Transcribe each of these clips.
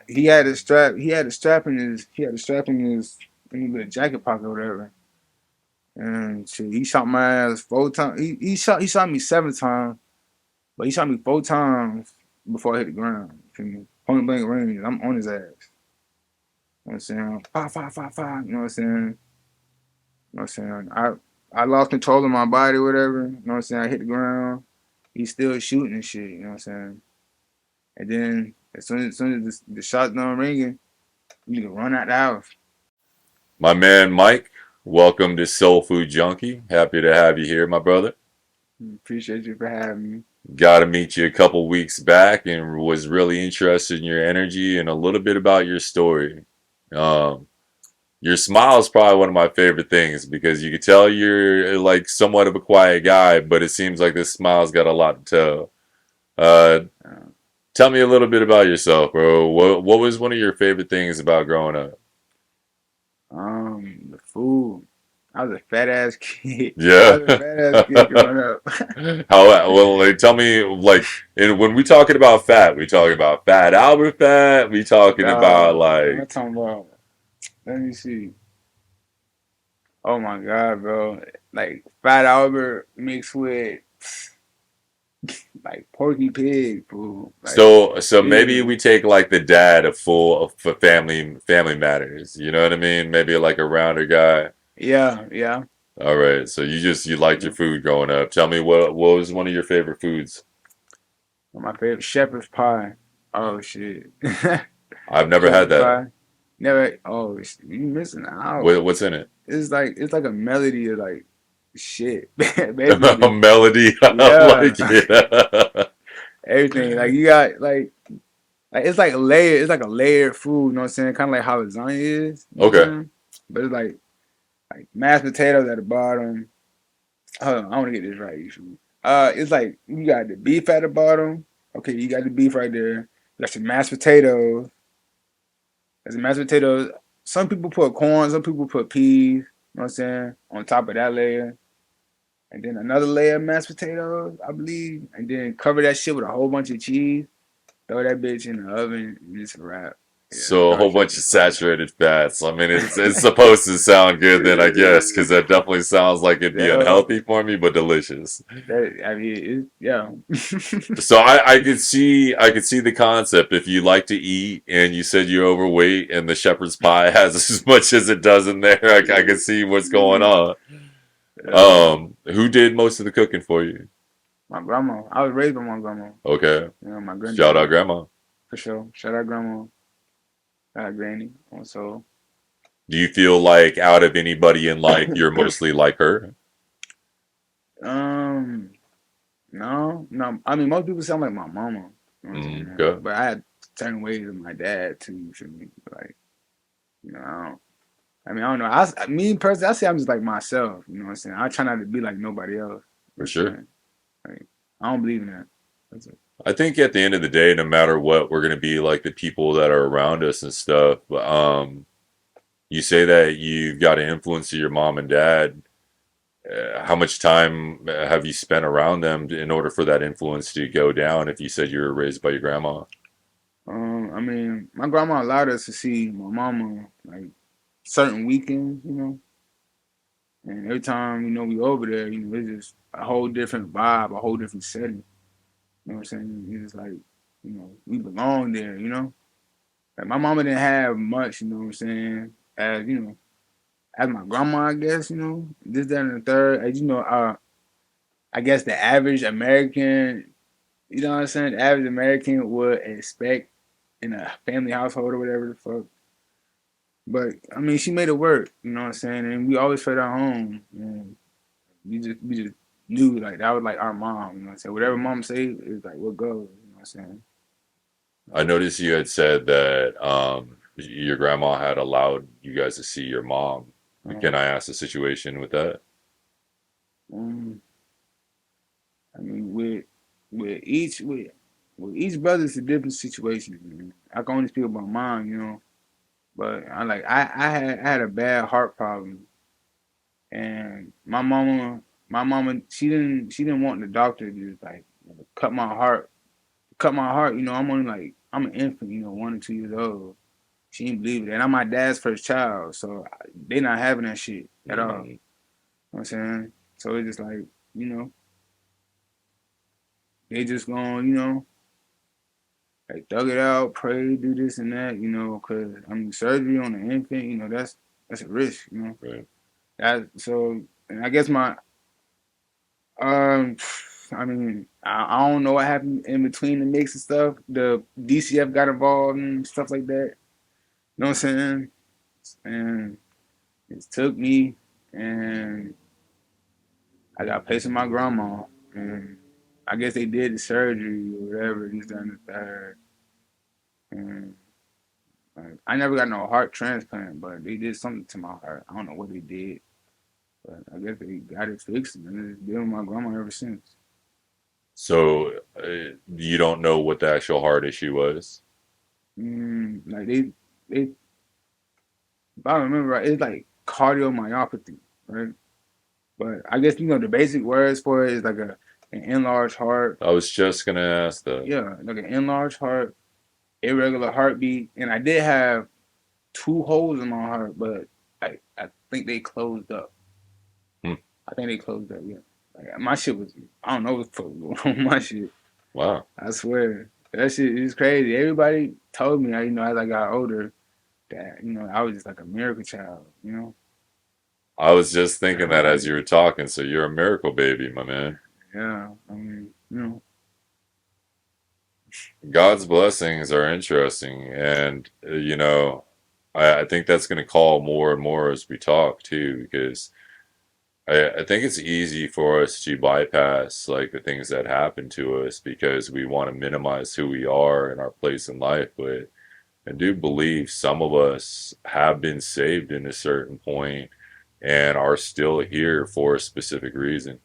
he had a strap. He had a strap in his. He had a strap in his jacket pocket or whatever. And shit, he shot my ass 4 times. He shot me 7 times, but he shot me 4 times before I hit the ground. You feel me? Point blank range. I'm on his ass. You know what I'm saying? Five, five, five, five. You know what I'm saying? You know what I'm saying? I lost control of my body, whatever. You know what I'm saying? I hit the ground. He's still shooting and shit. You know what I'm saying? And then as soon as the shot's done ringing, you can run out the house. My man Mike, welcome to Soul Food Junkie. Happy to have you here, my brother. Appreciate you for having me. Got to meet you a couple weeks back and was really interested in your energy and a little bit about your story. Um, your smile is probably one of my favorite things because you can tell you're like somewhat of a quiet guy, but it seems like this smile's got a lot to tell. Uh, Uh, Tell me a little bit about yourself, bro. What was one of your favorite things about growing up? the food. I was a fat ass kid. I Yeah. was a fat ass kid growing up. How well? Like, tell me, like, when we talking about fat, we talking about fat Albert fat. We talking about Dog, I'm like, talking about. Let me see. Oh my god, bro! Like Fat Albert mixed with like Porky Pig food. Like so maybe yeah, we take like the dad of full of for family matters. You know what I mean? Maybe like a rounder guy. yeah, yeah. All right. So you liked your Yeah. food growing up. Tell me what was one of your favorite foods? My favorite shepherd's pie. Oh shit, I've never had shepherd's that. pie. Never. Oh, you missing out. What's in it? It's like a melody of like shit, A basically. melody. I Yeah, like it. everything. Like you got like it's like layered. It's like a layered food. You know what I'm saying? Kind of like how lasagna is. You know what I'm Okay. saying? But it's like mashed potatoes at the bottom. Hold on, I want to get this right. Usually, it's like you got the beef at the bottom. Okay, you got the beef right there. That's the mashed potatoes. That's the mashed potatoes. Some people put corn. Some people put peas. You know what I'm saying? On top of that layer. And then another layer of mashed potatoes, I believe, and then cover that shit with a whole bunch of cheese. Throw that bitch in the oven, and it's a wrap. Yeah, that's So a called whole bunch shepherd's of pie. saturated fats. I mean, it's supposed to sound good then, I guess, because that definitely sounds like it'd be Yeah, unhealthy for me, but delicious. I mean, yeah. So I could see the concept if you like to eat and you said you're overweight and the shepherd's pie has as much as it does in there. I can see what's going on. Yeah. Who did most of the cooking for you? My grandma. I was raised by my grandma. Okay, You know, my shout out granddaddy grandma. for sure. Shout out grandma. Shout out granny. Also, Do you feel like out of anybody in life, you're mostly like her? um, no, no. I mean, most people sound like my mama. You know what I'm saying? Okay. But I had certain ways of my dad too. You feel me? Like, I don't. I mean, I don't know. Me personally, I say I'm just like myself. You know what I'm saying? I try not to be like nobody else. You know what For I'm sure. saying? Like, I don't believe in that. That's it. I think at the end of the day, no matter what, we're gonna be like the people that are around us and stuff. You say that you've got an influence of your mom and dad. How much time have you spent around them in order for that influence to go down? If you said you were raised by your grandma, I mean, my grandma allowed us to see my mama like certain weekends, and every time we over there, it's just a whole different vibe, a whole different setting. You know what I'm saying? It's like we belong there. Like my mama didn't have much. You know what I'm saying? As my grandma, I guess. This, that, and the third. I guess the average American, you know what I'm saying? The average American would expect in a family household or whatever the fuck. But I mean, she made it work. You know what I'm saying? And we always felt at home. And we just knew like that was like our mom. You know what I'm saying? Whatever mom say is like what goes. You know what I'm saying? I noticed you had said that your grandma had allowed you guys to see your mom. Can Um, I ask the situation with that? um, I mean, with each brother, it's a different situation. Man. I can only speak about mine. But I had a bad heart problem, and my mama, she didn't want the doctor to just like cut my heart. I'm only like I'm an infant, 1 or 2 years old. She didn't believe it, and I'm my dad's first child, so they not having that shit at all. You know Mm, what I'm saying? So it's just like, you know, they just going, like thug it out, pray, do this and that, because I mean surgery on an infant, that's a risk, right. That so, and I guess my um, I mean I don't know what happened in between the mix and stuff. The DCF got involved and stuff like that. You know what I'm saying? And it took me, and I got placed with my grandma, and I guess they did the surgery or whatever. He's done the third, and like, I never got no heart transplant, but they did something to my heart. I don't know what they did, but I guess they got it fixed, and it's been with my grandma ever since. So you don't know what the actual heart issue was? Like they, if I remember right, it's like cardiomyopathy, right? But I guess the basic words for it is like an enlarged heart. I was just gonna ask that. Yeah, like an enlarged heart, irregular heartbeat, and I did have two holes in my heart, but I think they closed up. Hmm. I think they closed up. Yeah, like my shit was. I don't know what the fuck was going on with my shit. Wow. I swear that shit is crazy. Everybody told me, as I got older, that I was just like a miracle child. I was just thinking that as you Everybody. were talking, so you're a miracle baby, my man. Yeah, I mean, God's blessings are interesting, and I think that's going to call more and more as we talk too, because I think it's easy for us to bypass like the things that happen to us because we want to minimize who we are and our place in life. But I do believe some of us have been saved in a certain point and are still here for a specific reason.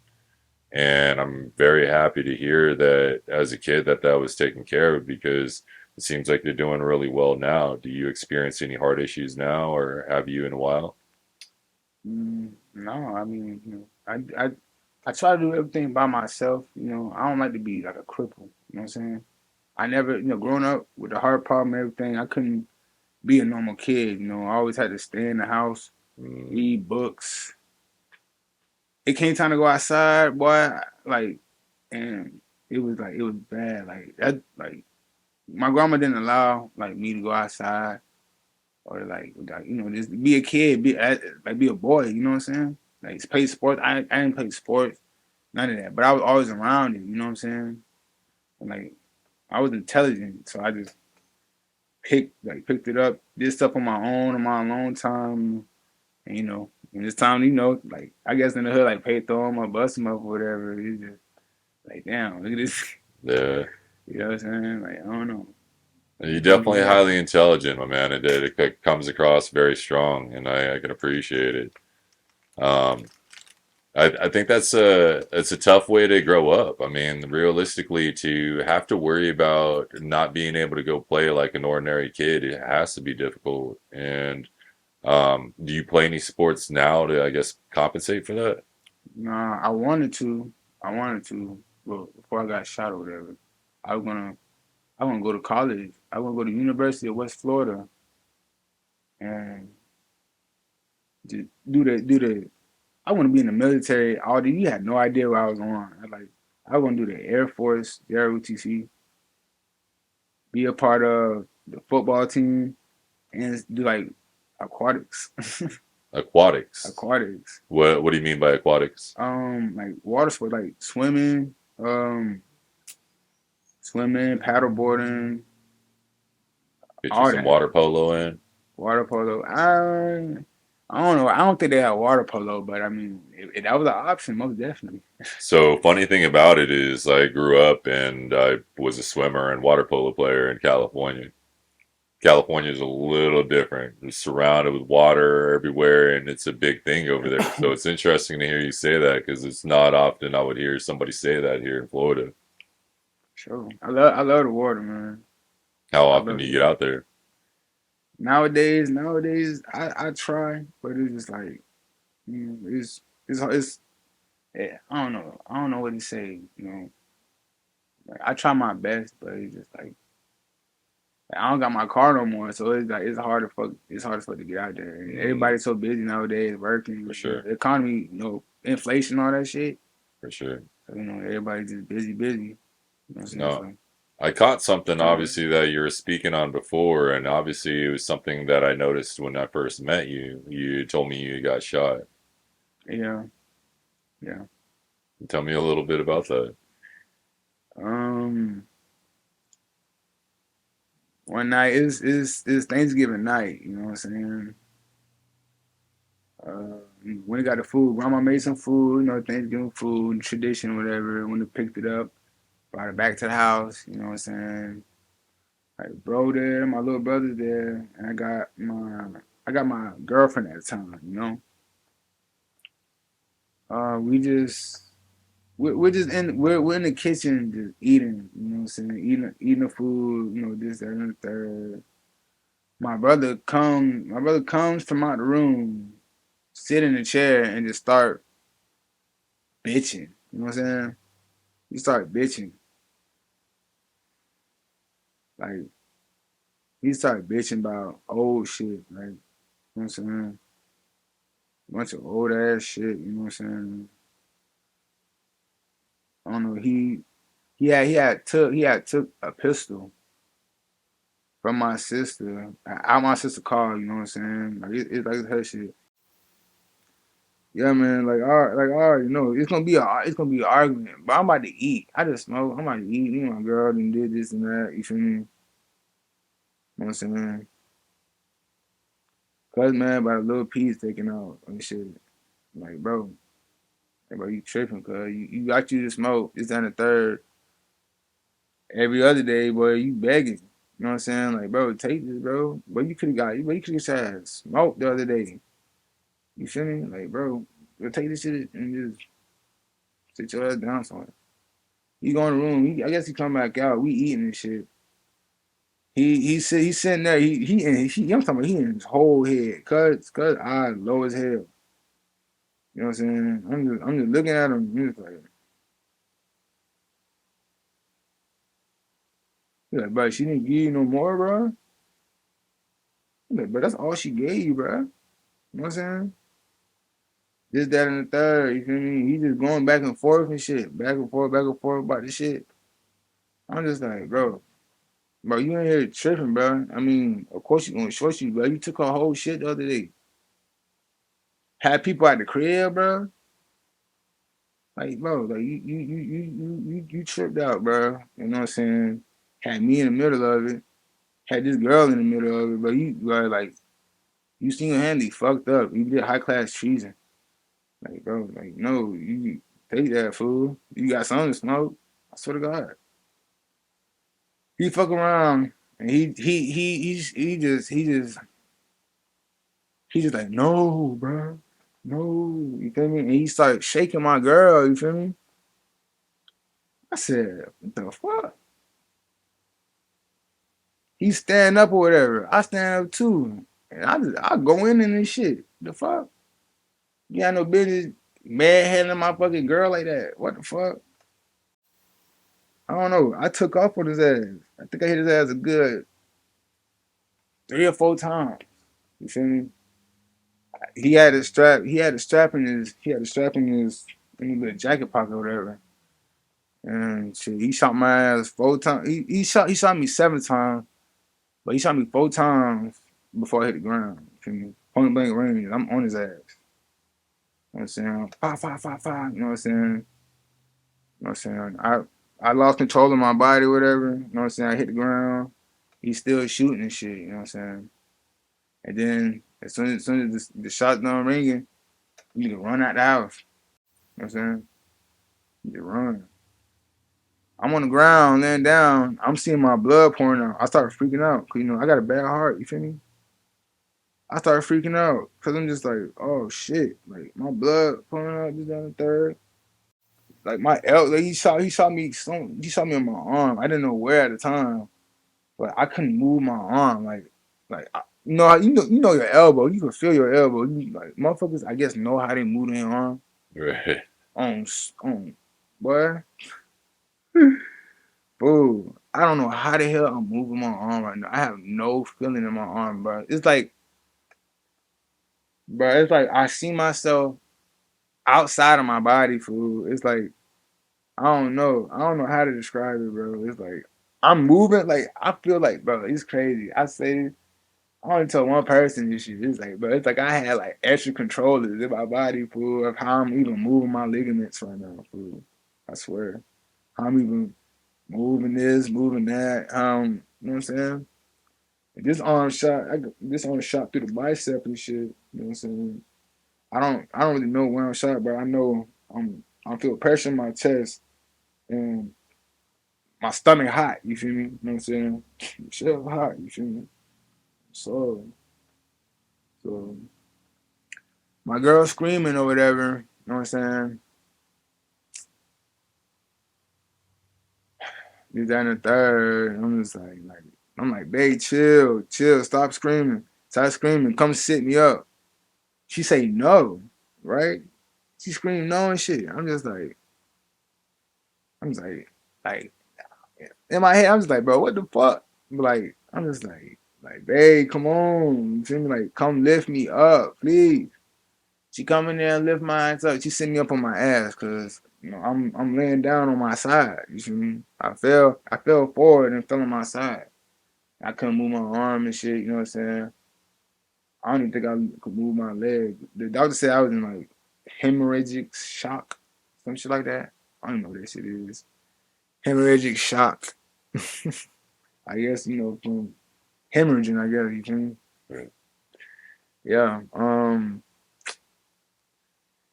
And I'm very happy to hear that as a kid that was taken care of because it seems like they're doing really well now. Do you experience any heart issues now, or have you in a while? no, I mean, I try to do everything by myself. I don't like to be like a cripple. You know what I'm saying? I never, growing up with the heart problem and everything, I couldn't be a normal kid. I always had to stay in the house, Mm, read books. It came time to go outside, boy. Like, and it was bad. Like that, like my grandma didn't allow like me to go outside or like just be a kid, be a boy. You know what I'm saying? Like play sports. I didn't play sports, none of that. But I was always around it. You know what I'm saying? And like I was intelligent, so I just picked it up, did stuff on my own in my alone time, and when it's time, like I guess in the hood, like pay throw him or bust him up or whatever. It's just like damn, look at this. yeah. You know what I'm saying? Like I don't know. You're Some definitely people, highly intelligent, my man. It comes across very strong, and I can appreciate it. Um, I think it's a tough way to grow up. I mean, realistically, to have to worry about not being able to go play like an ordinary kid, it has to be difficult. And do you play any sports now to, I guess, compensate for that? nah, I wanted to, well, before I got shot or whatever. I was gonna, I want to go to college. I want to go to University of West Florida and do the. I want to be in the military. All the you had no idea what I was on. I want to do the Air Force, the ROTC, be a part of the football team, and do like aquatics, Aquatics. aquatics. What do you mean by aquatics? Like water sport, like swimming, paddleboarding, Get you all some that. water polo in. Water polo. I don't know. I don't think they have water polo, but I mean, if that was an option, most definitely. So funny thing about it is I grew up and I was a swimmer and water polo player in California. California is a little different. It's surrounded with water everywhere, and it's a big thing over there. So it's interesting to hear you say that because it's not often I would hear somebody say that here in Florida. Sure. I love the water, man. How I often love do the you get water. out there? Nowadays, I try, but it's just like it's I don't know what to say. Like, I try my best, but it's just like I don't got my car no more, so it's like it's hard as fuck to get out there. And Mm, everybody's so busy nowadays for working, sure, the economy, inflation, all that shit. for sure. So, everybody's just busy, busy. You know what I'm saying? No, So I caught something trying to, obviously that you were speaking on before, and obviously it was something that I noticed when I first met you. You told me you got shot. yeah, yeah. Tell me a little bit about that. Um, One night is Thanksgiving night. You know what I'm saying? Uh, when we got the food, grandma made some food. Thanksgiving food, tradition, whatever. When they picked it up, brought it back to the house. You know what I'm saying? Like bro there, my little brother's there, and I got my girlfriend at the time. We just we're just we're in the kitchen just eating. You know what I'm saying? Eating the food. This, that, and the third. My brother comes from out the room, sit in the chair, and just start bitching. You know what I'm saying? He started bitching. Like he started bitching about old shit. Like, you know what I'm saying? Bunch of old ass shit. You know what I'm saying? I don't know. He had took a pistol from my sister out my sister's car. You know what I'm saying? Like it's like her shit. Yeah, man. All right, it's gonna be an argument. But I'm about to eat. I just smoke. I'm about to eat. My girl done did this and that. You feel me? You know what I'm saying? Cause man, about a little piece taken out and shit. Like, bro, you tripping? Cause you got you to smoke. It's on the third. Every other day, boy, you begging. You know what I'm saying? Like, bro, take this, bro. But you could have smoked the other day. You feel me? Like, bro, take this shit and just sit your ass down somewhere. He go in the room. I guess he come back out. We eating and shit. He's sitting there. I'm talking about he in his whole head. Cuz eyes low as hell. You know what I'm saying? I'm just looking at him. He's like, bro, she didn't give you no more, bro. I'm like, bro, that's all she gave you, bro. You know what I'm saying? This, that, and the third. You feel me? He just going back and forth and shit, back and forth about this shit. I'm just like, bro, you ain't here tripping, bro. I mean, of course you gonna short you, bro. You took her whole shit the other day. Had people at the crib, bro. Like, bro, like you tripped out, bro. You know what I'm saying? Had me in the middle of it. Had this girl in the middle of it, but you, bro, like you single handedly fucked up. You did high class treason. Like, bro, like no, you take that fool. You got something to smoke. I swear to God. He fuck around and he just like no, bro, no. You feel me? And he started shaking my girl. You feel me? I said, what the fuck? He stand up or whatever. I stand up too. And I go in this shit. The fuck? You got no business mad handling my fucking girl like that. What the fuck? I don't know. I took off on his ass. I think I hit his ass a good 3 or 4 times. You feel me? He had a strap in his little jacket pocket or whatever. And shit, he shot my ass 4 times. He shot me 7 times, but he shot me 4 times before I hit the ground. You feel me? Point blank range. I'm on his ass. You know what I'm saying? Five, five, five, five. You know what I'm saying? You know what I'm saying? I lost control of my body, whatever. You know what I'm saying? I hit the ground. He's still shooting and shit. You know what I'm saying? And then as soon as the shot's done ringing, you can run out the house. You know what I'm saying? You can run. I'm on the ground, laying down. I'm seeing my blood pouring out. I started freaking out. Cause I got a bad heart. You feel me? I started freaking out because I'm just like, oh shit, like my blood pouring out just down the third. Like my elbow, like he shot me on my arm. I didn't know where at the time, but I couldn't move my arm. You know your elbow. You can feel your elbow. Like motherfuckers, I guess know how they move their arm Right. on boy. Boo. I don't know how the hell I'm moving my arm right now. I have no feeling in my arm, bro. It's like I see myself outside of my body, fool. It's like I don't know. I don't know how to describe it, bro. It's like I'm moving, like I feel like, bro, it's crazy. I only told one person this shit. It's like, but it's like I had like extra controllers in my body, fool, of how I'm even moving my ligaments right now, fool. I swear. How I'm even moving this, moving that. You know what I'm saying? This arm shot through the bicep and shit. You know what I'm saying? I don't really know where I'm shot, but I know I feel pressure in my chest and my stomach hot. You feel me? You know what I'm saying? Shit hot. You feel me? So so my girl screaming or whatever. You know what I'm saying? This that and the third. I'm just I'm like, babe, chill, chill, stop screaming, come sit me up. She say no, right? She screamed no and shit. I'm just like in my head, I'm just like, bro, what the fuck? I'm just like, babe, come on, you feel me? Like, come lift me up, please. She come in there and lift my ass up. She sit me up on my ass because I'm laying down on my side. You feel me? I fell forward and fell on my side. I couldn't move my arm and shit. You know what I'm saying? I don't even think I could move my leg. The doctor said I was in like hemorrhagic shock, some shit like that. I don't know what that shit is. Hemorrhagic shock. I guess from hemorrhaging. I guess you feel me? But yeah.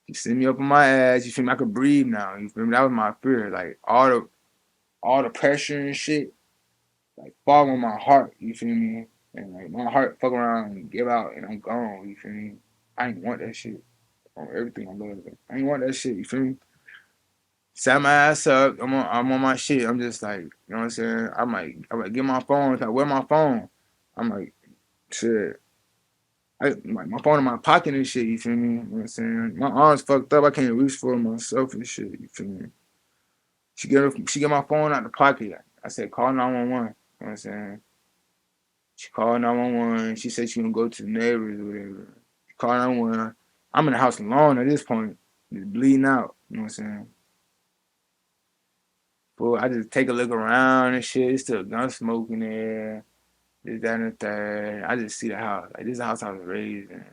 She sent me up on my ass. You feel me? I could breathe now. You feel me? That was my fear. Like all the pressure and shit, like fall on my heart. You feel me? And like my heart fuck around and give out and I'm gone. You feel me? I ain't want that shit on everything I love. I ain't want that shit. You feel me? Sat my ass up. I'm on my shit. I'm just like, you know what I'm saying? I'm like, get my phone. Like, where my phone? I'm like, shit. Like my phone in my pocket and shit. You feel me? You know what I'm saying? My arms fucked up. I can't reach for it myself and shit. You feel me? She get my phone out the pocket. I said, call 911. You know what I'm saying? She called 911. She said she gonna go to the neighbors or whatever. She called 911. I'm in the house alone at this point, just bleeding out. You know what I'm saying? But I just take a look around and shit. It's still gun smoke in there. This, that, and the third. I just see the house. Like, this is the house I was raised in.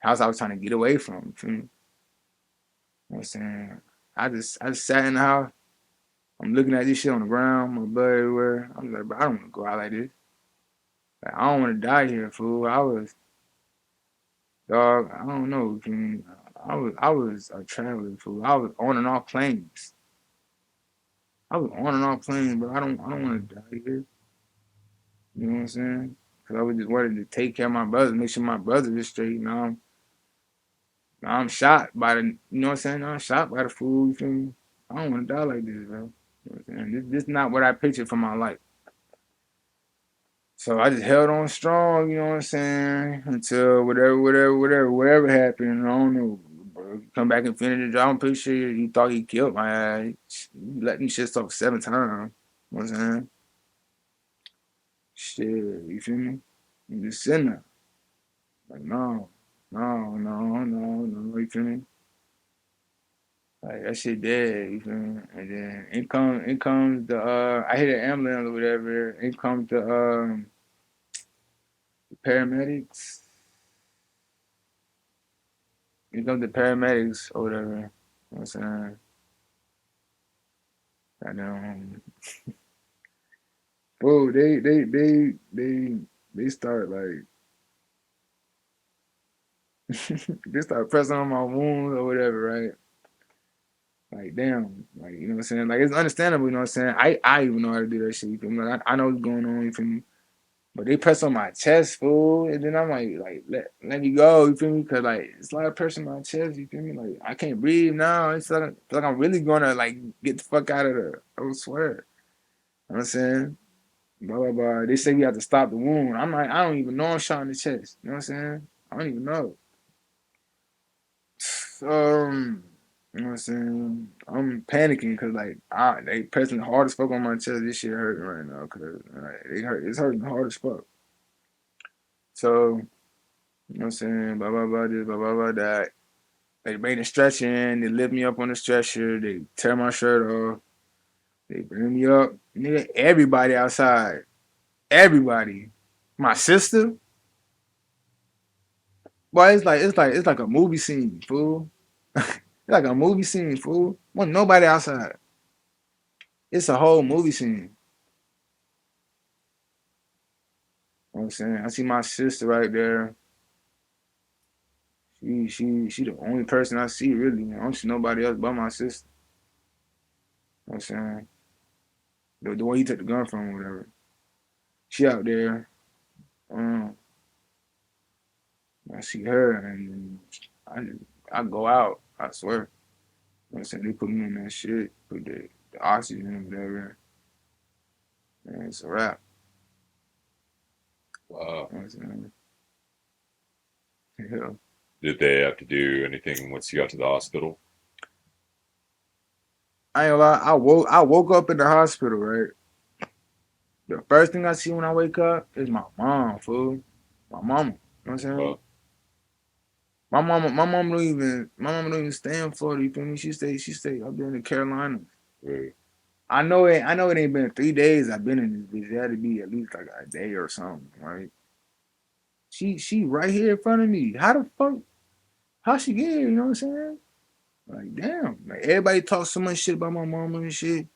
House I was trying to get away from. You feel me? You know what I'm saying? I just sat in the house. I'm looking at this shit on the ground, my blood everywhere. I'm like, bro, I don't want to go out like this. Like, I don't want to die here, fool. Dog, I don't know. I was a traveler, fool. I was on and off planes. I was on and off planes, but I don't want to die here. You know what I'm saying? Because I was just wanted to take care of my brother, make sure my brother is straight. Now I'm shot by the, you know what I'm saying? Now I'm shot by the fool. You feel me? I don't want to die like this, bro. You know what I'm saying? This not what I pictured for my life. So I just held on strong, you know what I'm saying, until whatever happened. I don't know, bro. Come back and finish the job. I'm pretty sure you thought he killed my ass. You let me shit off 7 times. You know what I'm saying? Shit, you feel me? I'm just sitting there. Like, no, no, you feel me? Like that shit dead, you feel me? And then in comes the I hit an ambulance or whatever. In comes the paramedics. You know the paramedics or whatever. You know what I'm saying? And bro, they start like they start pressing on my wounds or whatever, right? Like damn, like you know what I'm saying? Like it's understandable, you know what I'm saying? I even know how to do that shit. You feel me? Like, I know what's going on, you feel me? But they press on my chest, fool, and then I'm like let me go, you feel me? Cause like it's a lot of pressure on my chest, you feel me? Like I can't breathe now. It's like I'm really gonna like get the fuck out of there. I swear. You know what I'm saying? Blah blah blah. They say we have to stop the wound. I'm like, I don't even know I'm shot in the chest. You know what I'm saying? I don't even know. Um, You know what I'm saying? I'm panicking because like they pressing hard as fuck on my chest. This shit hurting right now because it hurt. It's hurting hard as fuck. So you know what I'm saying? Blah blah blah this, blah blah blah that. They bring the stretcher in. They lift me up on the stretcher. They tear my shirt off. They bring me up. Nigga, everybody outside. Everybody. My sister. Boy, it's like a movie scene, fool. It's like a movie scene, fool. Wasn't nobody outside. It's a whole movie scene. You know what I'm saying? I see my sister right there. She the only person I see really. I don't see nobody else but my sister. You know what I'm saying? The one he took the gun from or whatever. She out there. Um, I see her and I go out. I swear. You know what I'm saying? They put me in that shit, put the oxygen or whatever. And it's a wrap. Wow. You know what I'm saying? Yeah. Did they have to do anything once you got to the hospital? I ain't gonna lie, I woke up in the hospital, right? The first thing I see when I wake up is my mom, fool. My mama. You know what I'm saying? Well, My mama don't even stay in Florida, you feel me? She stay up there in the Carolinas. uh, I know it ain't been 3 days I've been in this bitch. It had to be at least like a day or something, right? She right here in front of me. How the fuck how she get here, you know what I'm saying? Like damn. Like everybody talks so much shit about my mama and shit.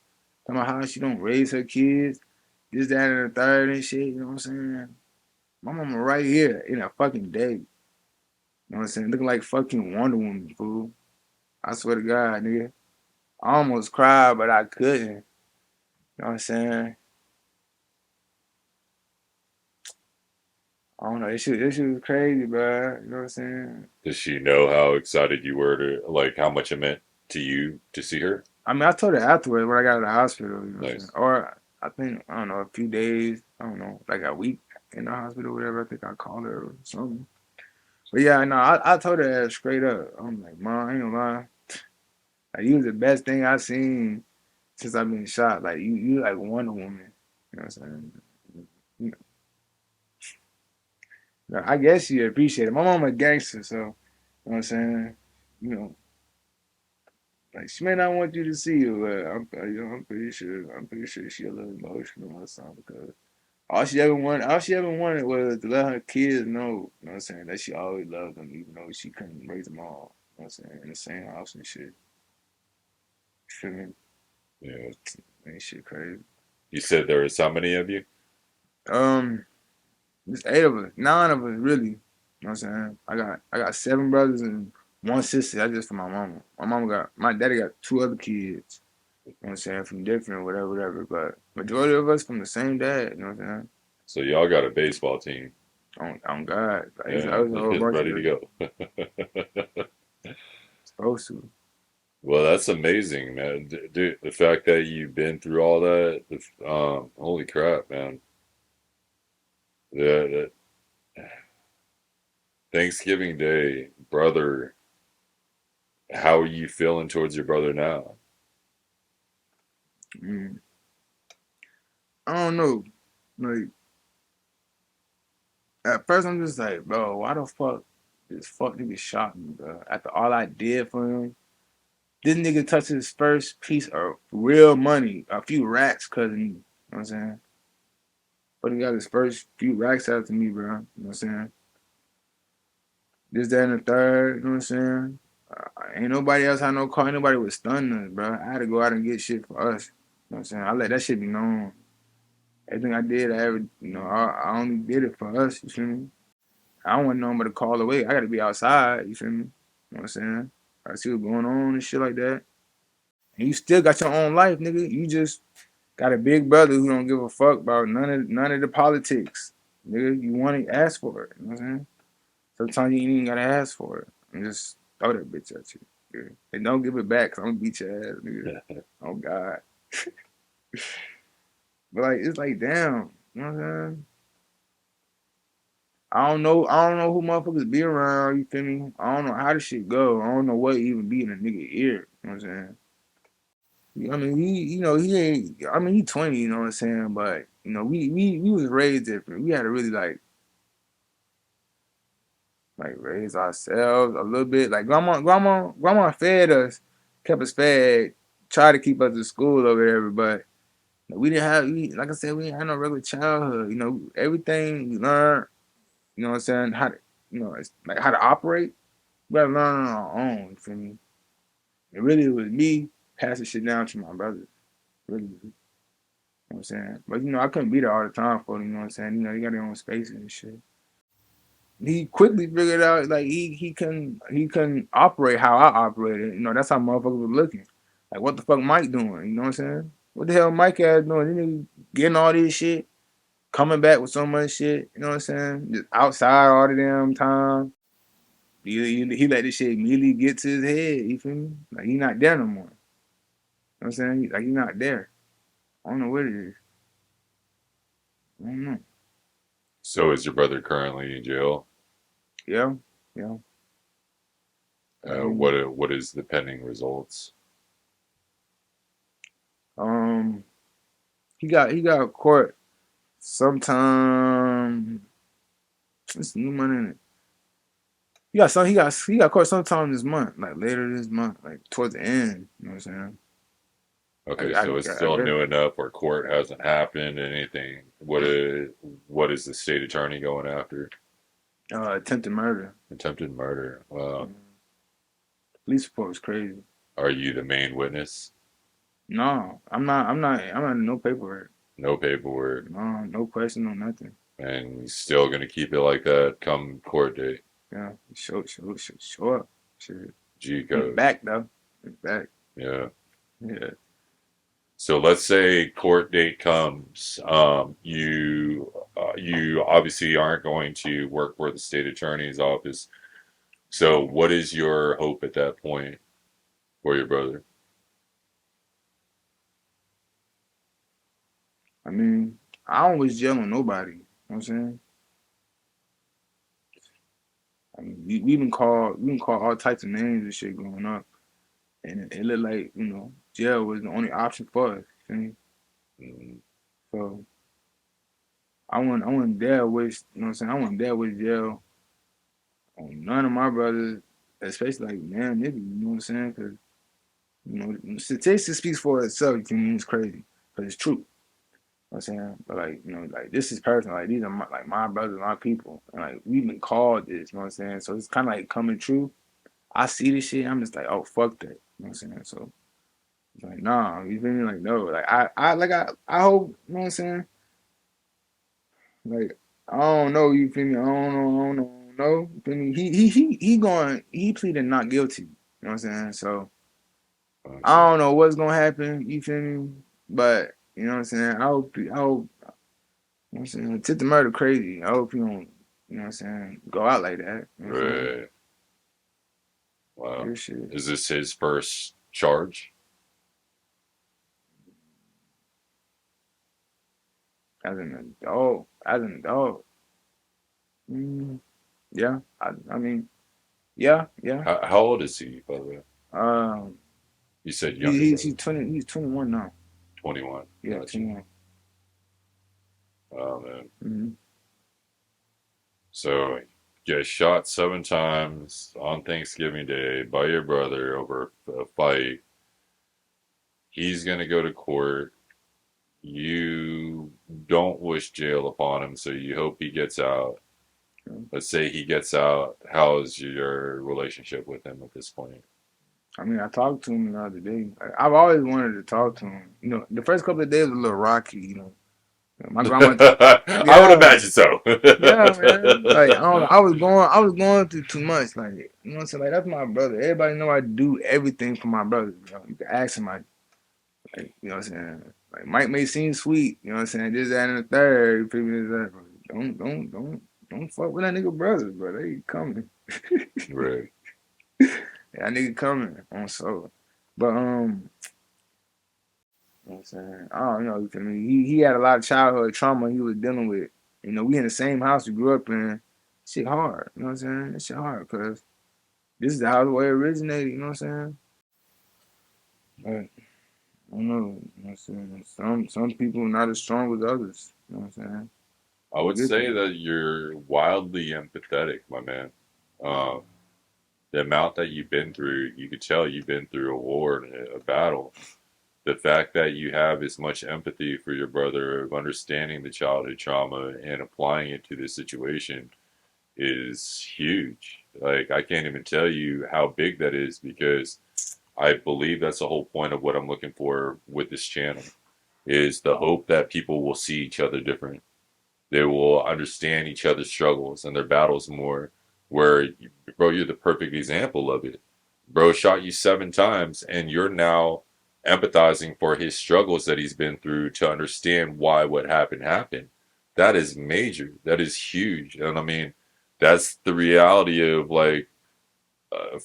Talking about how she don't raise her kids, this, that, and the third and shit, you know what I'm saying? My mama right here in a fucking day. You know what I'm saying? Looking like fucking Wonder Woman, fool. I swear to God, nigga. I almost cried, but I couldn't. You know what I'm saying? I don't know. This shit was crazy, bro. You know what I'm saying? does she know how excited you were to, like, how much it meant to you to see her? I mean, I told her afterwards when I got to the hospital, you know what I'm saying? Nice. Or I think, I don't know, a few days, I don't know, like a week in the hospital, whatever. I think I called her or something. But yeah, no, I told her that straight up. I'm like, Mom, I ain't gonna lie. Like, you was the best thing I seen since I've been shot. Like, you like Wonder Woman. You know what I'm saying? You know, I guess she appreciate it. My mom a gangster, so, you know what I'm saying? You know, like, she may not want you to see you, but I'm pretty sure she a little emotional or something because all she ever wanted was to let her kids know, you know what I'm saying, that she always loved them, even though she couldn't raise them all, you know what I'm saying, in the same house and shit. You feel me? Yeah. Ain't shit crazy. You said there was how many of you? Um, there's 8 of us, 9 of us really. You know what I'm saying? I got 7 brothers and 1 sister. That's just for my mama. My daddy got 2 other kids. You know what I'm saying? From different, whatever, whatever. But majority of us from the same dad. You know what I'm saying? So y'all got a baseball team. On God, like, it's, Yeah, it's a whole bunch of ready to us go. supposed to. Well, that's amazing, man. Dude, the fact that you've been through all that, holy crap, man. The Thanksgiving Day, brother, how are you feeling towards your brother now? Mm. I don't know. Like at first, I'm just like, bro, why the fuck this fuck nigga shot me, bro? After all I did for him, this nigga touched his first piece of real money, a few racks, cause of me. You know what I'm saying? But he got his first few racks after me, bro. You know what I'm saying? This, that, and the third. You know what I'm saying? Ain't nobody else had no car. Ain't nobody was stunning us, bro. I had to go out and get shit for us. You know what I'm saying? I let that shit be known. Everything I did, I only did it for us. You feel me? I don't want no one but to call away. I got to be outside. You feel me? You know what I'm saying? I see what's going on and shit like that. And you still got your own life, nigga. You just got a big brother who don't give a fuck about none of the politics. Nigga, you want to ask for it. You know what I'm saying? Sometimes you ain't even gotta ask for it. And just throw that bitch at you. Yeah. And don't give it back, cause I'm gonna beat your ass, nigga. Oh God. But like it's like damn. You know what I'm saying? I don't know who motherfuckers be around. You feel me? I don't know how this shit go. I don't know what even be in a nigga ear. You know what I'm saying? I mean, he ain't. I mean, he 20. You know what I'm saying? But we was raised different. We had to really like raise ourselves a little bit. Like grandma fed us, kept us fed, tried to keep us in school or whatever. But we didn't have, like I said, we didn't have no regular childhood. Everything we learned. You know what I'm saying? How to, it's like how to operate. We gotta learn on our own. You feel me? It really was me passing shit down to my brothers. Really. You know what I'm saying? But I couldn't be there all the time for them, you know what I'm saying? They got their own spaces and shit. He quickly figured out like he can operate how I operated. That's how motherfuckers were looking. Like what the fuck Mike doing? You know what I'm saying? What the hell Mike ass doing? He nigga getting all this shit, coming back with so much shit. You know what I'm saying? Just outside all the damn time. He let this shit immediately get to his head. You feel me? Like he not there no more. You know what I'm saying? Like he not there. I don't know what it is. I don't know. So is your brother currently in jail? Yeah, yeah. I mean, What is the pending results? um, he got caught sometime. It's new money in it. He got caught sometime this month, like later this month, like towards the end. You know what I'm saying? Okay, I so it's I still guess new enough where court hasn't happened. Anything? What is the state attorney going after? attempted murder. Attempted murder. Well, Police report was crazy. are you the main witness? No, I'm not. I'm not in no paperwork. No paperwork, No, no question, no nothing. and you still gonna keep it like that come court date. Yeah, show up. Shit. G It's code. back though. It's back. Yeah. Yeah. So let's say court date comes. You obviously aren't going to work for the state attorney's office. So what is your hope at that point for your brother? I mean, I don't wish jail on nobody. You know what I'm saying? I mean, we been called all types of names and shit growing up, and it looked like jail was the only option for us. You feel me? Mm, So I wouldn't dare wish. You know what I'm saying? I wouldn't dare wish jail on none of my brothers, especially like man, nigga. You know what I'm saying? Because statistics speaks for itself. You feel me? It's crazy because it's true. You know what I'm saying? But like, like this is personal. Like these are my brothers, my people. And like we've been called this, you know what I'm saying? So it's kinda like coming true. I see this shit, I'm just like, oh fuck that. You know what I'm saying? So it's like, nah, you feel me? Like no. Like I hope, you know what I'm saying? Like I don't know, you feel me? I don't know. You feel me? He pleaded not guilty. You know what I'm saying? So I okay. don't know what's gonna happen, you feel me? But you know what I'm saying? I hope. You know what I'm saying? Tip the murder crazy. I hope you don't, you know what I'm saying, go out like that. You know what I'm saying? Right. Wow. Real shit. Is this his first charge? As an adult. Mm, yeah. I mean, yeah, yeah. How old is he, by the way? Um, You said younger he's brother. 20. He's 21 now. 21. Yeah, Gotcha. 21. Wow, man. Mm-hmm. So, get shot 7 times on Thanksgiving Day by your brother over a fight. He's going to go to court. You don't wish jail upon him, so you hope he gets out. Let's say he gets out. How is your relationship with him at this point? I mean, I talked to him the other day. I've always wanted to talk to him. The first couple of days was a little rocky. My grandma. I would Yeah, imagine so. yeah, man. Like I don't know. I was going through too much. Like you know what I'm saying. Like that's my brother. Everybody know I do everything for my brother. You can ask him. Like you know what I'm saying. Like Mike may seem sweet. You know what I'm saying. This, that, and the third. People is that. Don't fuck with that nigga brothers, bro. They coming. Right. That nigga coming on soul. But you know what I'm saying. I don't know. You feel me? He had a lot of childhood trauma he was dealing with. We in the same house we grew up in. Shit hard. You know what I'm saying? That shit hard because this is how the way it originated. You know what I'm saying? But I don't know. You know what I'm saying? Some people not as strong as others. You know what I'm saying? I We'll would get through say it. that you're wildly empathetic, my man. Um, the amount that you've been through, you could tell you've been through a war and a battle. The fact that you have as much empathy for your brother, of understanding the childhood trauma and applying it to this situation is huge. Like, I can't even tell you how big that is because I believe that's the whole point of what I'm looking for with this channel is the hope that people will see each other different. They will understand each other's struggles and their battles more. Where, bro, you're the perfect example of it. Bro shot you 7 times, and you're now empathizing for his struggles that he's been through to understand why what happened happened. That is major. That is huge. And I mean, that's the reality of like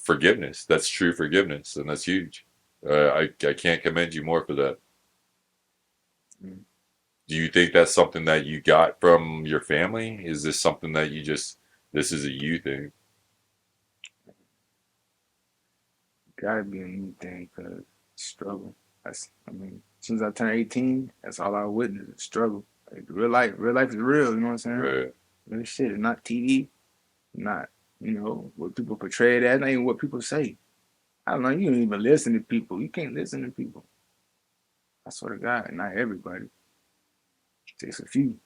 forgiveness. That's true forgiveness, and that's huge. I can't commend you more for that. Mm. Do you think that's something that you got from your family? Is this something that you just this is a you thing? Gotta be a new thing because struggle. I mean, as soon as I turned 18, that's all I witnessed is struggle. Like, real life is real. You know what I'm saying? Right. Real shit. It's not TV. Not, what people portray it as. Not even what people say. I don't know. You don't even listen to people. You can't listen to people. I swear to God, not everybody. It takes a few.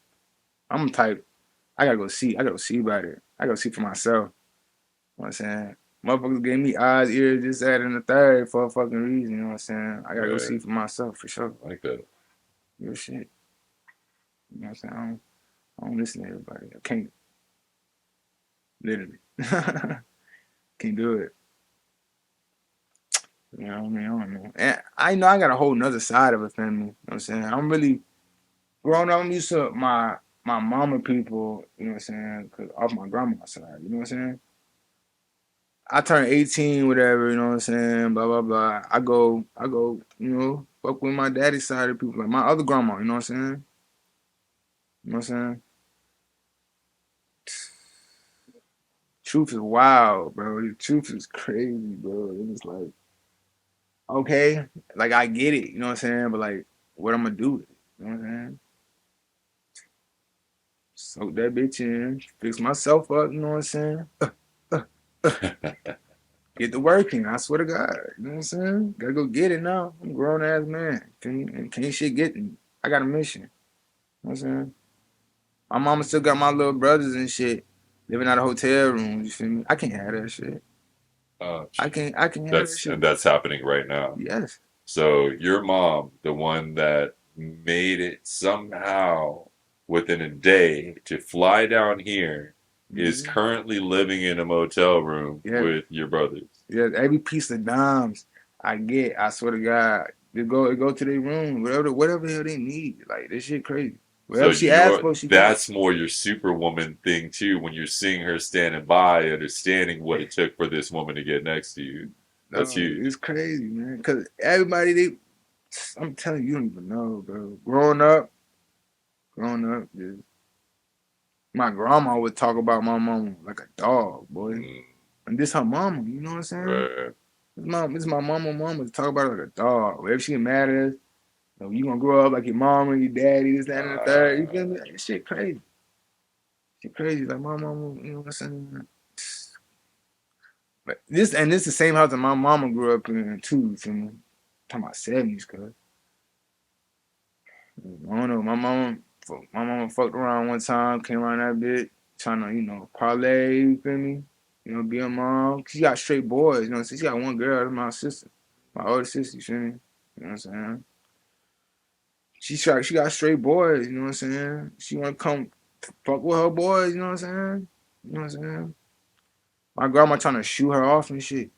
I'm the type. I gotta go see. I gotta go see about it. I gotta see for myself. You know what I'm saying? Motherfuckers gave me eyes, ears, this, that, and the third for a fucking reason. You know what I'm saying? I gotta go Right. see for myself for sure. I like that. Real shit. You know what I'm saying? I don't listen to everybody. I can't, literally. Can't do it. You know what I mean? I don't know. And I know I got a whole nother side of a family. You know what I'm saying? I'm really, growing up, I'm used to my mama people, you know what I'm saying? Cause off my grandma's side, you know what I'm saying? I turned 18, whatever, you know what I'm saying? Blah, blah, blah. I go, fuck with my daddy's side of people, like my other grandma, you know what I'm saying? You know what I'm saying? Truth is wild, bro. The truth is crazy, bro. It's like, okay, like I get it, you know what I'm saying? But like, what I'm gonna do with it? You know what I'm saying? Soak that bitch in, fix myself up, you know what I'm saying? Uh, get to working, I swear to God. You know what I'm saying? Gotta go get it now. I'm a grown ass man. And can't shit get me. I got a mission. You know what I'm saying? My mama still got my little brothers and shit living out of hotel rooms, you feel me? I can't have that shit. uh, I can't have that that's shit. and that's happening right now. Yes. So your mom, the one that made it somehow within a day to fly down here, is Mm-hmm. currently living in a motel room Yeah. with your brothers. Yeah. Every piece of dimes I get, I swear to God, it go to their room, whatever the hell they need. Like this shit crazy. So Whatever she asked you're for, she got. that's more your superwoman thing too, when you're seeing her standing by, understanding what it took for this woman to get next to you. That's No, huge. it's crazy, man. Cause everybody, I'm telling you, you don't even know, bro. Growing up, just, my grandma would talk about my mama like a dog, boy. Mm, And this her mama, you know what I'm saying? right. This is my mama talk about her like a dog. Whenever she get mad at us, you gonna grow up like your mama and your daddy, this, that, and the third. You feel me? Like, this shit crazy. Shit crazy. Like my mama, you know what I'm saying? But this the same house that my mama grew up in too, you feel me? Talking about 70s, cuz. I don't know. My mama fucked around one time, came around that bitch, trying to, parlay, you feel me? Be a mom. She got straight boys, she got one girl, that's my sister. My older sister, you feel me? You know what I'm saying? She got straight boys, you know what I'm saying? She wanna come fuck with her boys, you know what I'm saying? You know what I'm saying? My grandma trying to shoot her off and shit.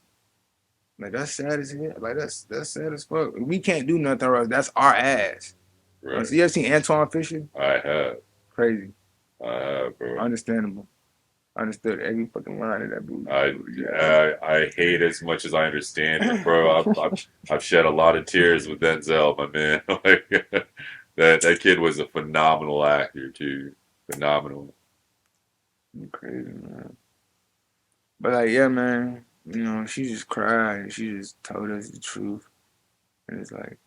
Like that's sad as hell. Like that's sad as fuck. We can't do nothing else. That's our ass. So Right. you ever seen Antoine Fisher? I have. Crazy. I have, bro. Understandable. Understood every fucking line of that movie. I, Yeah. I hate as much as I understand it, bro. I've shed a lot of tears with Denzel, my man. Like that kid was a phenomenal actor too. Phenomenal. You crazy, man. But like, yeah, man. She just cried and she just told us the truth. And it's like,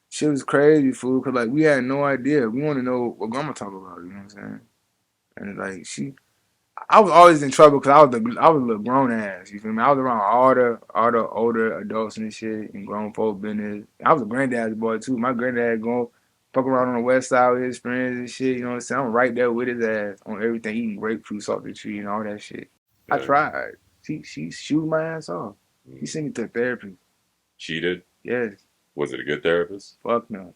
shit was crazy, fool. Cause like we had no idea. We want to know what grandma talk about. You know what I'm saying? And like I was always in trouble because I was a little grown ass. You feel me? I was around all the older adults and shit and grown folk business. I was a granddad's boy too. My granddad going fuck around on the west side with his friends and shit. You know what I'm saying? I'm right there with his ass on everything, eating grapefruit, salted tree, and all that shit. I Yeah. tried. She shooed my ass off. She Mm. sent me to therapy. Cheated? Yes. Was it a good therapist? Fuck no.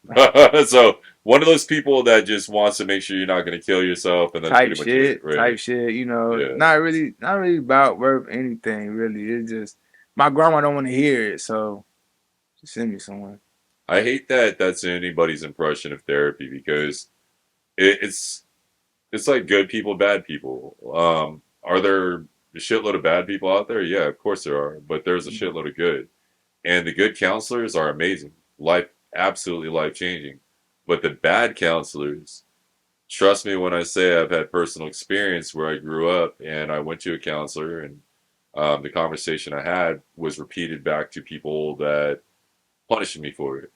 So one of those people that just wants to make sure you're not going to kill yourself, and that's Type pretty much it, shit. right? Type shit. Yeah. Not really about worth anything. Really, it's just my grandma don't want to hear it, so just send me somewhere. I hate that that's anybody's impression of therapy because it's like good people, bad people. Are there a shitload of bad people out there? Yeah, of course there are, but there's a shitload of good. And the good counselors are amazing. Absolutely life changing. But the bad counselors, trust me when I say I've had personal experience where I grew up and I went to a counselor and the conversation I had was repeated back to people that punished me for it.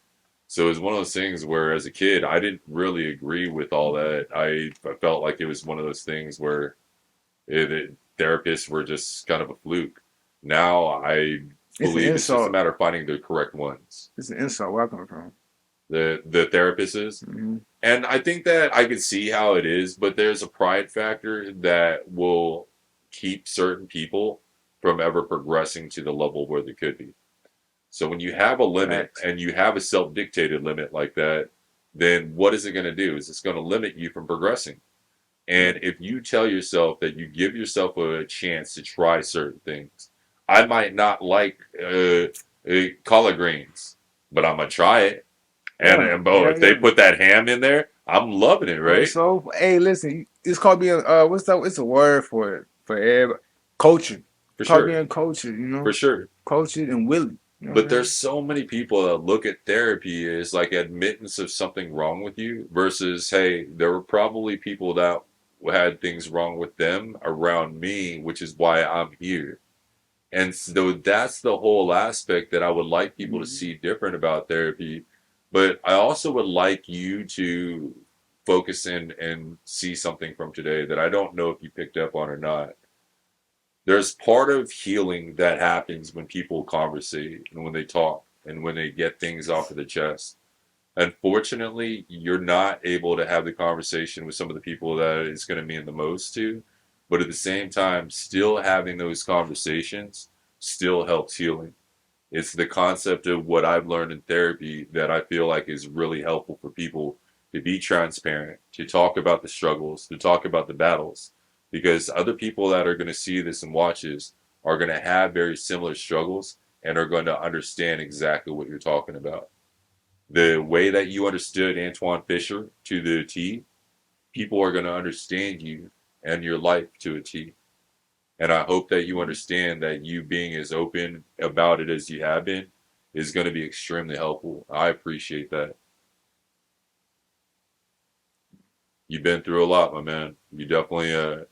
So it was one of those things where, as a kid, I didn't really agree with all that. I felt like it was one of those things where therapists were just kind of a fluke. Now I It's an believe it's just a insult. matter of finding the correct ones. It's an insult. Where I come from. The therapist is, Mm-hmm. and I think that I can see how it is, but there's a pride factor that will keep certain people from ever progressing to the level where they could be. So when you have a limit Facts. and you have a self-dictated limit like that, then what is it going to do? Is it's going to limit you from progressing. And if you tell yourself that you give yourself a chance to try certain things, I might not like collard greens, but I'm gonna try it. Yeah. And bro, Yeah. if they Yeah. put that ham in there, I'm loving it, Well, right? so hey, listen. It's called being what's that? It's a word for it for everybody. Culture. For Called sure, being cultured. for sure. Cultured and willing. You know what But I'm there's saying? so many people that look at therapy as like admittance of something wrong with you versus, hey, there were probably people that had things wrong with them around me, which is why I'm here. And so that's the whole aspect that I would like people to Mm-hmm. see different about therapy. But I also would like you to focus in and see something from today that I don't know if you picked up on or not. There's part of healing that happens when people conversate and when they talk and when they get things off of the chest. Unfortunately, you're not able to have the conversation with some of the people that it's going to mean the most to. But at the same time, still having those conversations still helps healing. It's the concept of what I've learned in therapy that I feel like is really helpful for people to be transparent, to talk about the struggles, to talk about the battles, because other people that are going to see this and watch this are going to have very similar struggles and are going to understand exactly what you're talking about. The way that you understood Antoine Fisher to the T, people are going to understand you and your life to a T. And I hope that you understand that you being as open about it as you have been is going to be extremely helpful. I appreciate that. You've been through a lot, my man. You definitely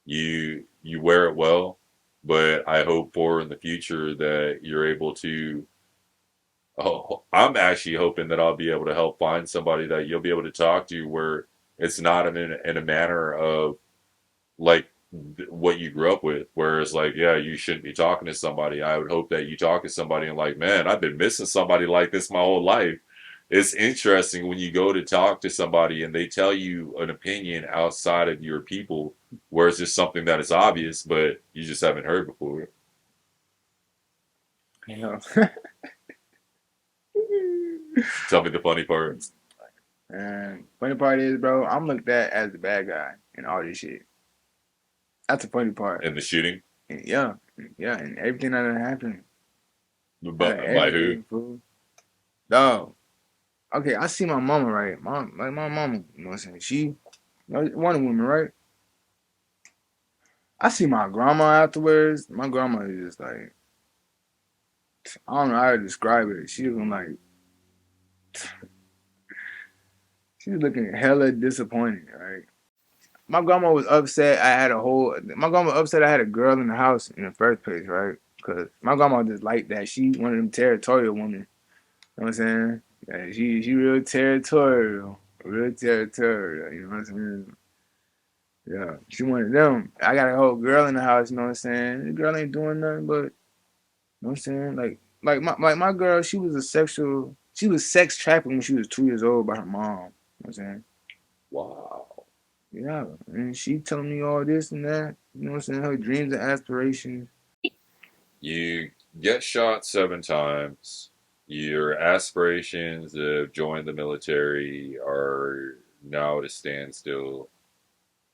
you wear it well, but I hope for in the future that you're able to. Oh, I'm actually hoping that I'll be able to help find somebody that you'll be able to talk to where it's not in a manner of like what you grew up with. Whereas, like, yeah, you shouldn't be talking to somebody. I would hope that you talk to somebody and, like, man, I've been missing somebody like this my whole life. It's interesting when you go to talk to somebody and they tell you an opinion outside of your people, where it's just something that is obvious, but you just haven't heard before. Yeah. Tell me the funny part And funny part is, bro, I'm looked at as the bad guy in all this shit. That's the funny part. in the shooting. And yeah, yeah, and everything that happened, By who? everything, fool. Dog. Okay, I see my mama, right? My mama, you know what I'm saying? One woman, right? I see my grandma afterwards. My grandma is just like, I don't know how to describe it. She was like, she was looking hella disappointed, right? my grandma was upset. My grandma was upset I had a girl in the house in the first place, right? Because my grandma just like that. She one of them territorial women. You know what I'm saying? Yeah, she real territorial, real territorial. You know what I'm saying? Yeah, she one of them. I got a whole girl in the house. You know what I'm saying? The girl ain't doing nothing but, you know what I'm saying? Like my girl, she was sex trafficked when she was 2 years old by her mom. You know what I'm saying? Wow. Yeah, and she telling me all this and that. You know what I'm saying? Her dreams and aspirations. You get shot 7 times. Your aspirations of joining the military are now at a standstill.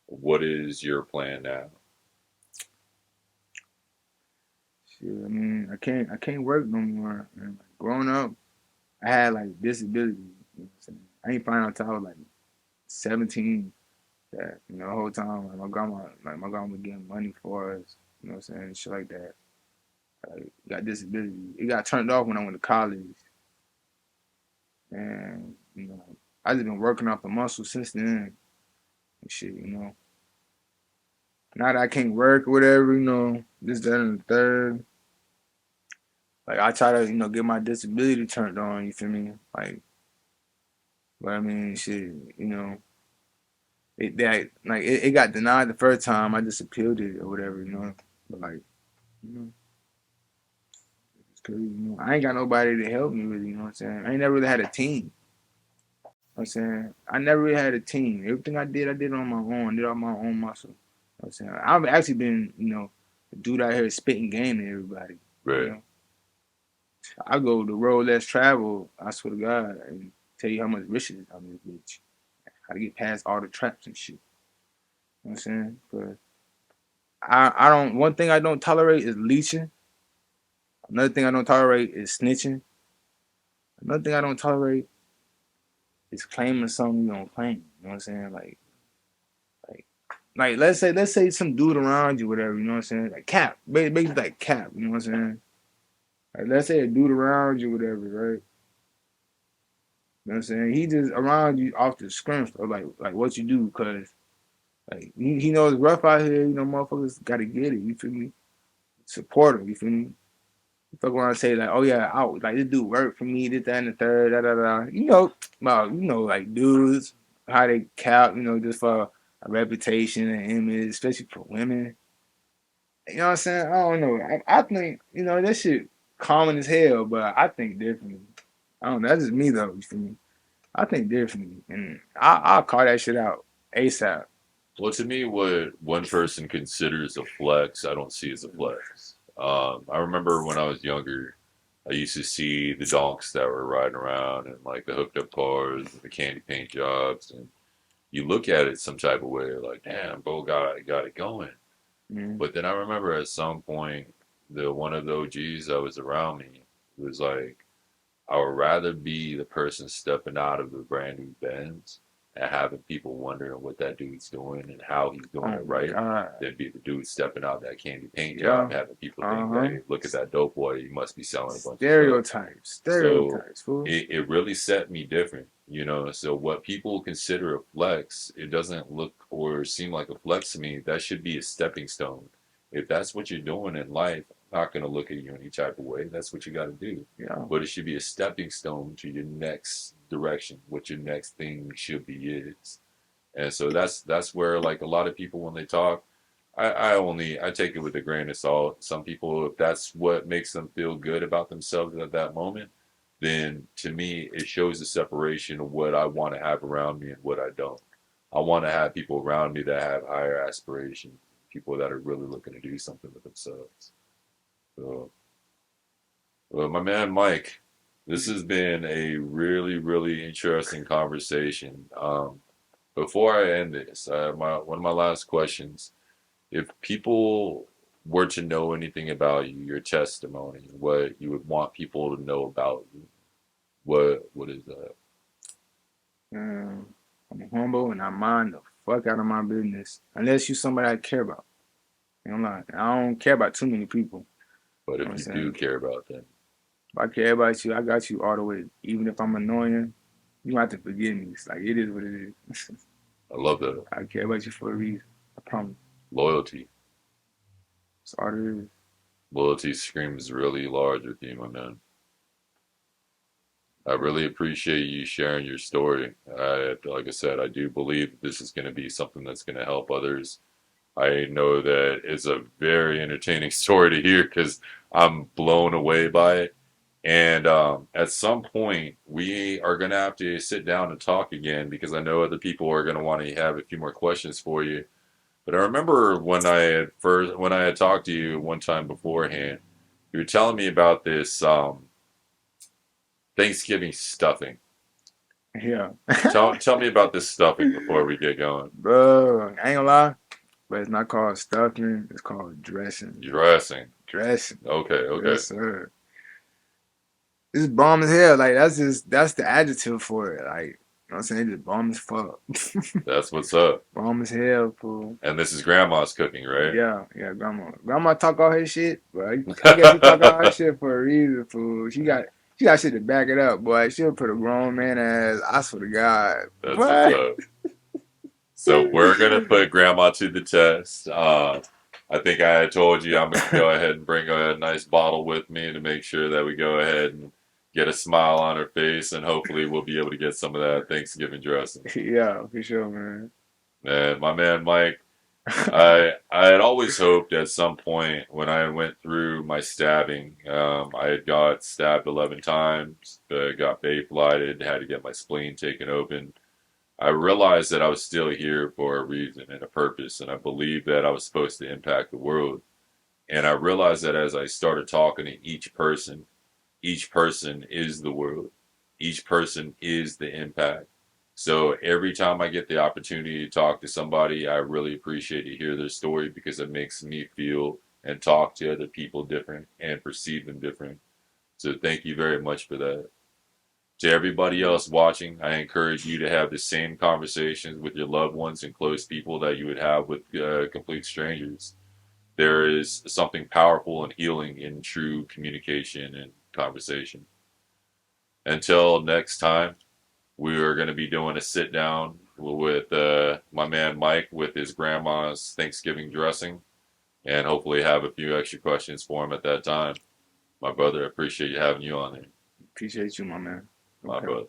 What is your plan now? Shit, I mean, I can't work no more. Man. Like, growing up, I had like disabilities. You know what I'm saying? I ain't find out until I was like 17 that the whole time like my grandma was getting money for us. You know what I'm saying? Shit like that. Like, got disability. It got turned off when I went to college, and I just been working off the muscle since then and shit. Now that I can't work or whatever, this, that, and the third. Like I try to, get my disability turned on. You feel me? Like, but I mean, shit. It got denied the first time. I just appealed it or whatever. But like, you know, it's crazy. I ain't got nobody to help me really. You know what I'm saying? I ain't never really had a team. You know what I'm saying? I never really had a team. Everything I did on my own. I did on my own muscle. You know what I'm saying? I've actually been, a dude out here spitting game to everybody. You Right. know, I go the road less traveled. I swear to God, and tell you how much riches I'm this bitch. How to get past all the traps and shit. You know what I'm saying? But I don't. One thing I don't tolerate is leeching. Another thing I don't tolerate is snitching. Another thing I don't tolerate is claiming something you don't claim. You know what I'm saying? Like, like let's say some dude around you, whatever. You know what I'm saying? Like cap, basically like cap. You know what I'm saying? Like let's say a dude around you, whatever, right? You know what I'm saying? He just around you off the scrim stuff, like what you do, cause like he knows it's rough out here. Motherfuckers gotta get it. You feel me? Support him. You feel me? Fuck around and say like, oh yeah, like this dude worked for me, this, that, and the third, da da da. Like dudes, how they cap, just for a reputation and image, especially for women. You know what I'm saying? I don't know. I think that shit common as hell, but I think differently. I don't know. That's just me though. You feel me? I think differently, and I'll call that shit out ASAP. Well, to me, what one person considers a flex, I don't see as a flex. I remember when I was younger, I used to see the donks that were riding around and like the hooked up cars and the candy paint jobs, and you look at it some type of way, like, damn, bro, got it going. Mm. But then I remember at some point, the one of the OGs that was around me was like, I would rather be the person stepping out of a brand new Benz and having people wondering what that dude's doing and how he's doing Oh it my right god. than be the dude stepping out that candy paint job, Yeah. having people Uh think that, huh. hey, look at that dope boy, he must be selling a bunch of stuff. Stereotypes. So Stereotypes. Fool. it really set me different, you know. So what people consider a flex, it doesn't look or seem like a flex to me. That should be a stepping stone. If that's what you're doing in life, I'm not gonna look at you any type of way. That's what you got to do. Yeah. But it should be a stepping stone to your next direction, what your next thing should be is. And so that's where like a lot of people when they talk, I take it with a grain of salt. Some people, if that's what makes them feel good about themselves at that moment, then to me it shows the separation of what I want to have around me and what I don't. I want to have people around me that have higher aspirations, people that are really looking to do something with themselves. So, well, my man Mike, this has been a really, really interesting conversation. Before I end this, my one of my last questions: if people were to know anything about you, your testimony, what you would want people to know about you, what is that? Um, I'm humble and I mind the fuck out of my business. Unless you somebody I care about. I'm not. I don't care about too many people. But You know what I'm if you do saying? care about them, If I care about you, I got you all the way. Even if I'm annoying, you don't have to forgive me. It's like it is what it is. I love that. I care about you for a reason. I promise. Loyalty. That's all it is. Loyalty screams really large with you, my man. I really appreciate you sharing your story. Like I said, I do believe this is going to be something that's going to help others. I know that it's a very entertaining story to hear because I'm blown away by it. And at some point, we are going to have to sit down and talk again because I know other people are going to want to have a few more questions for you. But I remember when I had talked to you one time beforehand, you were telling me about this Thanksgiving stuffing. Yeah. Tell me about this stuffing before we get going. Bro, I ain't gonna lie, but it's not called stuffing. It's called dressing. Dressing. Dressing. Okay, okay. Yes, sir. It's bomb as hell. Like that's the adjective for it. Like, you know what I'm saying? It's just bomb as fuck. That's what's up. Bomb as hell, fool. And this is grandma's cooking, right? Yeah, yeah, grandma. Grandma talk all her shit, but I guess she talk all her shit for a reason, fool. She got shit to back it up, boy. She'll put a grown man ass, I swear to God. That's what's What? up. So we're gonna put grandma to the test. I think I had told you I'm gonna go ahead and bring a nice bottle with me to make sure that we go ahead and get a smile on her face, and hopefully we'll be able to get some of that Thanksgiving dressing. Yeah, for sure, man. And my man Mike, I had always hoped at some point when I went through my stabbing, I had got stabbed 11 times, got bay-flighted, had to get my spleen taken open. I realized that I was still here for a reason and a purpose, and I believed that I was supposed to impact the world. And I realized that as I started talking to each person is the world. Each person is the impact. So every time I get the opportunity to talk to somebody, I really appreciate to hear their story because it makes me feel and talk to other people different and perceive them different. So thank you very much for that. To everybody else watching, I encourage you to have the same conversations with your loved ones and close people that you would have with complete strangers. There is something powerful and healing in true communication and conversation. Until next time, we are going to be doing a sit down with my man Mike with his grandma's Thanksgiving dressing and hopefully have a few extra questions for him at that time. My brother, I appreciate you having you on here. Appreciate you, my man. No My cap. brother.